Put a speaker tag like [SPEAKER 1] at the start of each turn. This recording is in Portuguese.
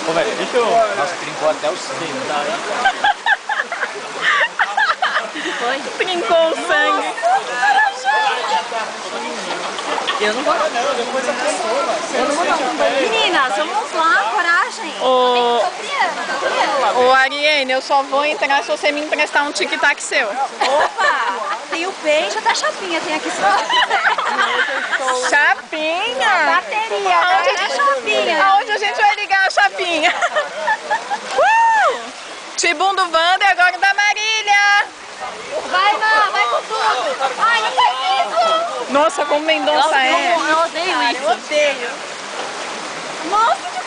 [SPEAKER 1] Ô, velho, deixa eu... Nossa, trincou até o sino.
[SPEAKER 2] Trincou o sangue.
[SPEAKER 3] Eu não vou. Meninas, vamos lá, coragem.
[SPEAKER 2] Ô, Ariane, eu só vou entrar se você me emprestar um tic-tac seu.
[SPEAKER 3] Opa, tem o beijo, até a chapinha tem aqui.
[SPEAKER 2] Chapinha?
[SPEAKER 3] Bateria, até a chapinha.
[SPEAKER 2] Aonde a gente vai ligar a chapinha? Tibum do Wanda e agora da Marília.
[SPEAKER 3] Vai, Má, vai com tudo. Ai, não faz isso.
[SPEAKER 2] Nossa, como Mendonça é.
[SPEAKER 3] Eu odeio isso. Eu odeio. Nossa, que